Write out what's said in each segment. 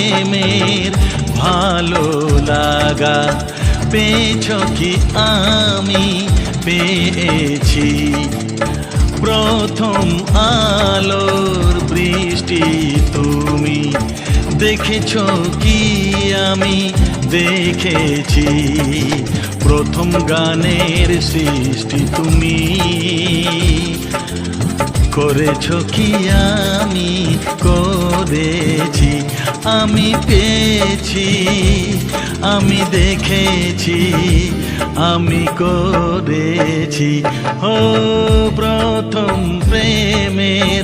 প্রেমের ভালো লাগা পেয়েছ কি আমি পেয়েছি। প্রথম আলোর বৃষ্টি তুমি দেখেছ কি আমি দেখেছি। প্রথম গানের সৃষ্টি তুমি করেছ কি আমি করেছি। আমি পেয়েছি, আমি দেখেছি, আমি করেছি। ও প্রথম প্রেমের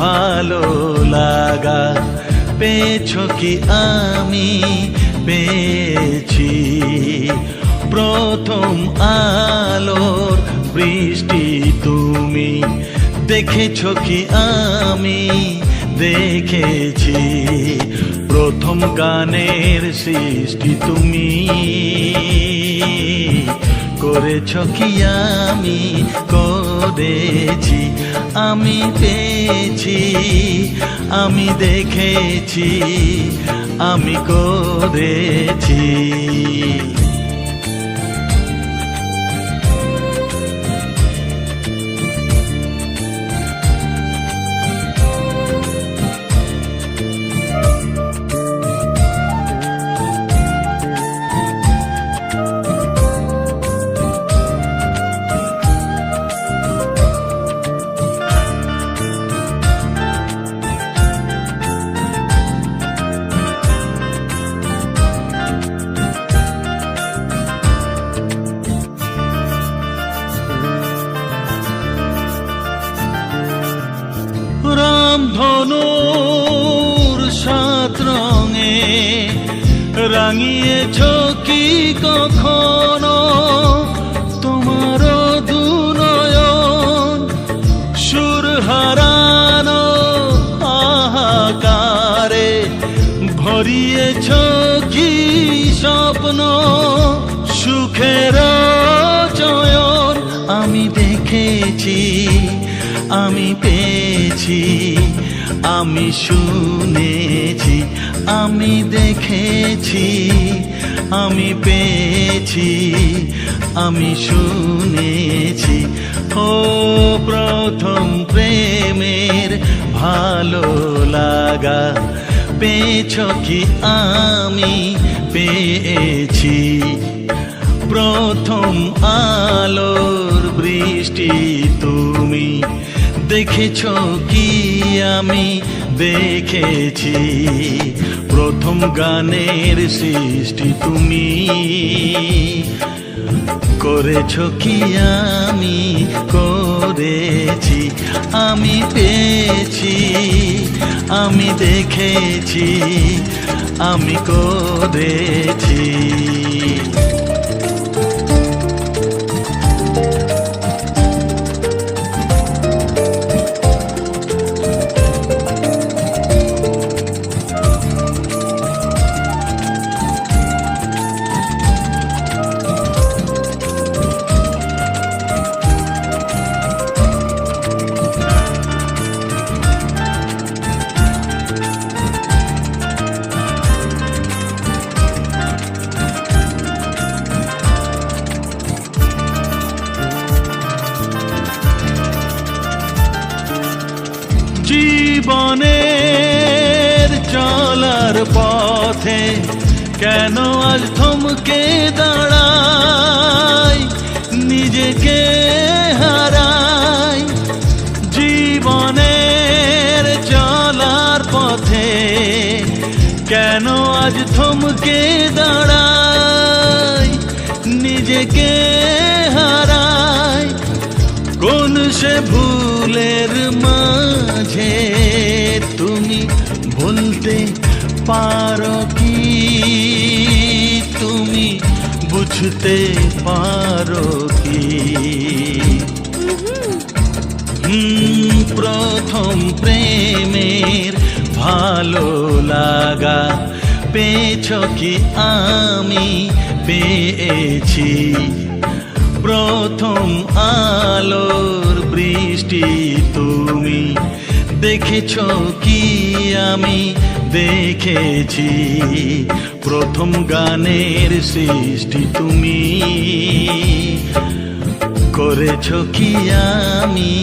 ভালো লাগা পেয়েছ কি আমি পেয়েছি। প্রথম আলোর বৃষ্টি তুমি দেখেছ কি আমি দেখেছি। প্রথম গানের সৃষ্টি তুমি করেছ কি আমি করেছি। আমি পেয়েছি, আমি দেখেছি, আমি করেছি। রামধনুর সাত রঙে রাঙিয়েছ কি কখনো তোমার দুনয়ন? সুর হারানো হাহাকারে ভরিয়েছ কি স্বপ্ন সুখের চয়ন? আমি দেখেছি, আমি পেয়েছি, আমি শুনেছি, আমি দেখেছি, আমি পেয়েছি, আমি শুনেছি। ও প্রথম প্রেমের ভালো লাগা পেয়েছ কি আমি পেয়েছি। প্রথম আলোর বৃষ্টি তুমি দেখেছ কি আমি দেখেছি। প্রথম গানের সৃষ্টি তুমি করেছ কি আমি করেছি। আমি পেয়েছি, আমি দেখেছি, আমি করেছি। জীবনের চলার পথে কেন আজ থমকে দাঁড়াই, নিজেকে হারাই। জীবনের চলার পথে কেন আজ থমকে দাঁড়াই, নিজেকে হারাই। কোন সে ভুলের মাঝে তুমি বলতে পারো কি, তুমি বুঝতে পারো কি? প্রথম প্রেমের ভালো লাগা পেয়েছ কি আমি পেয়েছি। প্রথম আলোর বৃষ্টি তুমি দেখেছ কি আমি দেখেছি। প্রথম গানের সৃষ্টি তুমি, করেছ কি আমি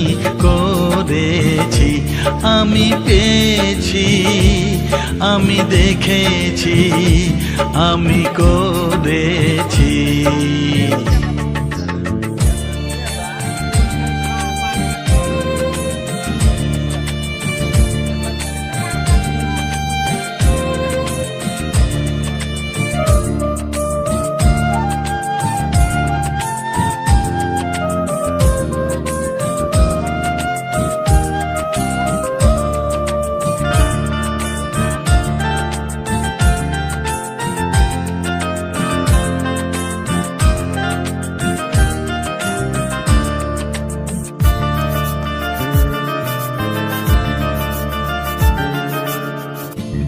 করেছি। আমি পেয়েছি, আমি দেখেছি, আমি করেছি।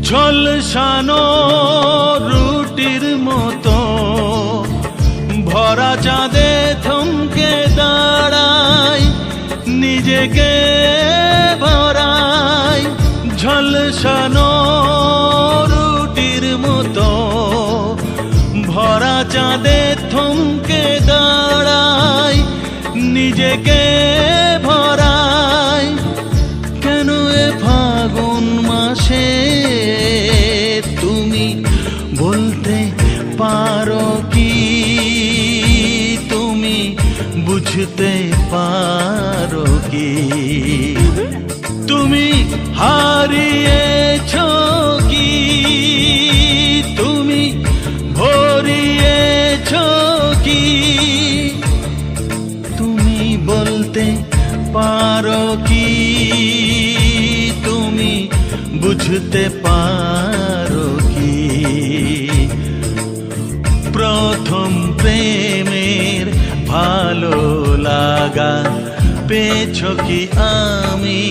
ঝলসানো রুটির মতো ভরা চাঁদে থমকে দাঁড়াই, নিজেকে ভরাই। ঝলসানো রুটির মতো ভরা চাঁদে থমকে দাঁড়াই, নিজেকে ভরাই। কেন এ ফাগুন মাসে তুমি বলতে পারো কি, তুমি বুঝতে পারো কি। তুমি হারিয়েছ কি, তুমি ভরিয়েছ কি। তুমি বলতে পারো কি, তুমি বুঝতে পারো কি। প্রথম প্রেমের ভালো লাগা পেয়েছ কি আমি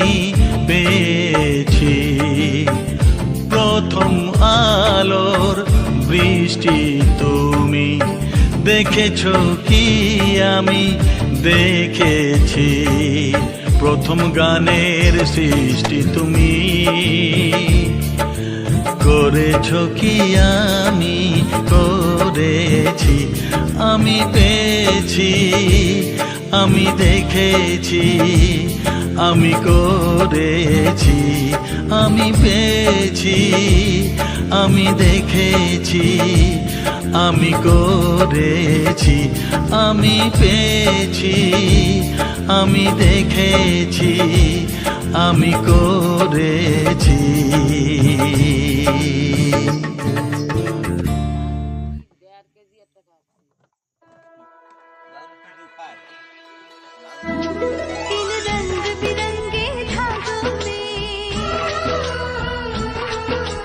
পেয়েছি। প্রথম আলোর বৃষ্টি তুমি, দেখেছ কি আমি দেখেছি। প্রথম গানের সৃষ্টি তুমি, করেছ কি আমি করেছি। আমি পেয়েছি, আমি দেখেছি, আমি করেছি। আমি পেয়েছি, আমি দেখেছি, আমি করেছি। আমি পেয়েছি, আমি দেখেছি, আমি করেছি। Bye.